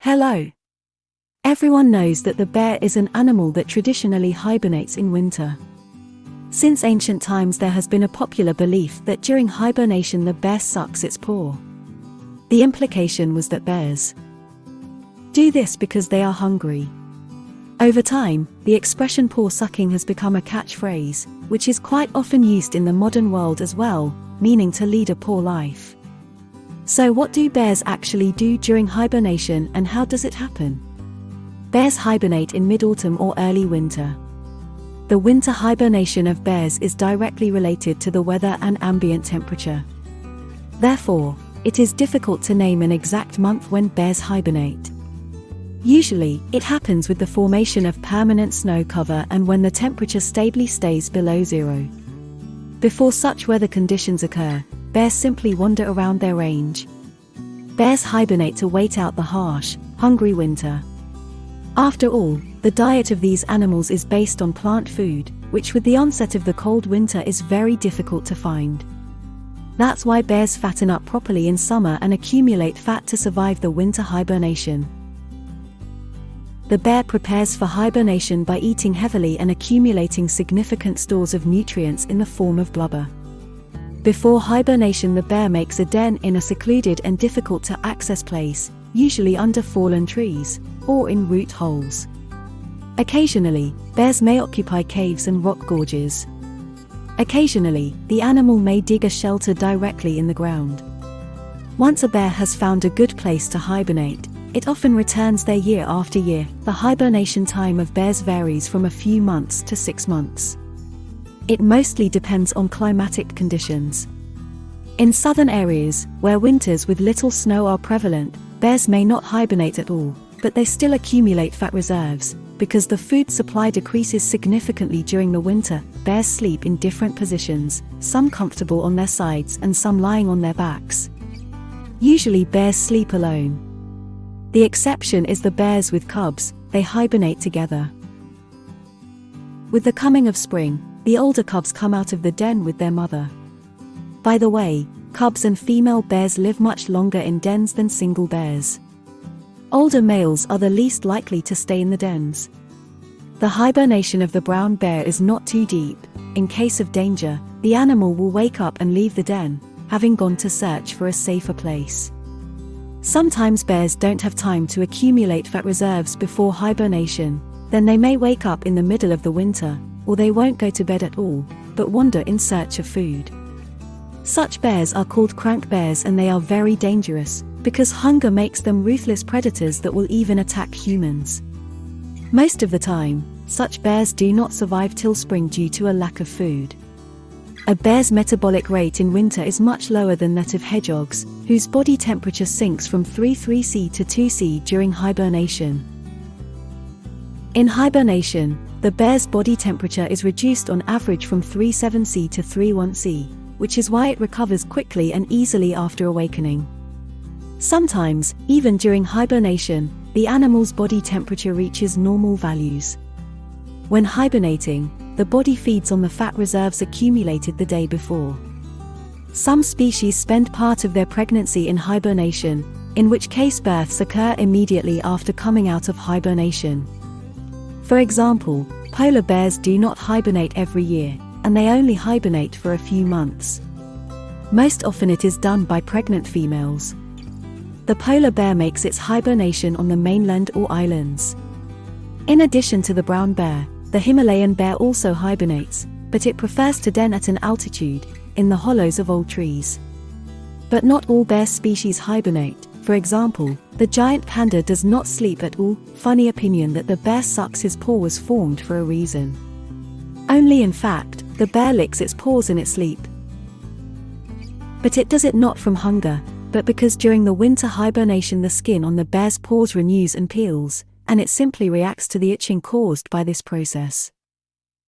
Hello. Everyone knows that the bear is an animal that traditionally hibernates in winter. Since ancient times there has been a popular belief that during hibernation the bear sucks its paw. The implication was that bears do this because they are hungry. Over time, the expression paw sucking has become a catchphrase, which is quite often used in the modern world as well, meaning to lead a paw life. So what do bears actually do during hibernation and how does it happen? Bears hibernate in mid-autumn or early winter. The winter hibernation of bears is directly related to the weather and ambient temperature. Therefore, it is difficult to name an exact month when bears hibernate. Usually, it happens with the formation of permanent snow cover and when the temperature stably stays below zero. Before such weather conditions occur, bears simply wander around their range. Bears hibernate to wait out the harsh, hungry winter. After all, the diet of these animals is based on plant food, which with the onset of the cold winter is very difficult to find. That's why bears fatten up properly in summer and accumulate fat to survive the winter hibernation. The bear prepares for hibernation by eating heavily and accumulating significant stores of nutrients in the form of blubber. Before hibernation, the bear makes a den in a secluded and difficult to access place, usually under fallen trees, or in root holes. Occasionally, bears may occupy caves and rock gorges. Occasionally, the animal may dig a shelter directly in the ground. Once a bear has found a good place to hibernate, it often returns there year after year. The hibernation time of bears varies from a few months to 6 months. It mostly depends on climatic conditions. In southern areas, where winters with little snow are prevalent, bears may not hibernate at all, but they still accumulate fat reserves. Because the food supply decreases significantly during the winter, bears sleep in different positions, some comfortable on their sides and some lying on their backs. Usually bears sleep alone. The exception is the bears with cubs, they hibernate together. With the coming of spring, the older cubs come out of the den with their mother. By the way, cubs and female bears live much longer in dens than single bears. Older males are the least likely to stay in the dens. The hibernation of the brown bear is not too deep. In case of danger, the animal will wake up and leave the den, having gone to search for a safer place. Sometimes bears don't have time to accumulate fat reserves before hibernation, then they may wake up in the middle of the winter, or they won't go to bed at all, but wander in search of food. Such bears are called crank bears and they are very dangerous, because hunger makes them ruthless predators that will even attack humans. Most of the time, such bears do not survive till spring due to a lack of food. A bear's metabolic rate in winter is much lower than that of hedgehogs, whose body temperature sinks from 33°C to 2°C during hibernation. In hibernation, the bear's body temperature is reduced on average from 37°C to 31°C, which is why it recovers quickly and easily after awakening. Sometimes, even during hibernation, the animal's body temperature reaches normal values. When hibernating, the body feeds on the fat reserves accumulated the day before. Some species spend part of their pregnancy in hibernation, in which case births occur immediately after coming out of hibernation. For example, polar bears do not hibernate every year, and they only hibernate for a few months. Most often it is done by pregnant females. The polar bear makes its hibernation on the mainland or islands. In addition to the brown bear, the Himalayan bear also hibernates, but it prefers to den at an altitude, in the hollows of old trees. But not all bear species hibernate. For example, the giant panda does not sleep at all. Funny opinion that the bear sucks his paw was formed for a reason. Only in fact, the bear licks its paws in its sleep. But it does it not from hunger, but because during the winter hibernation the skin on the bear's paws renews and peels, and it simply reacts to the itching caused by this process.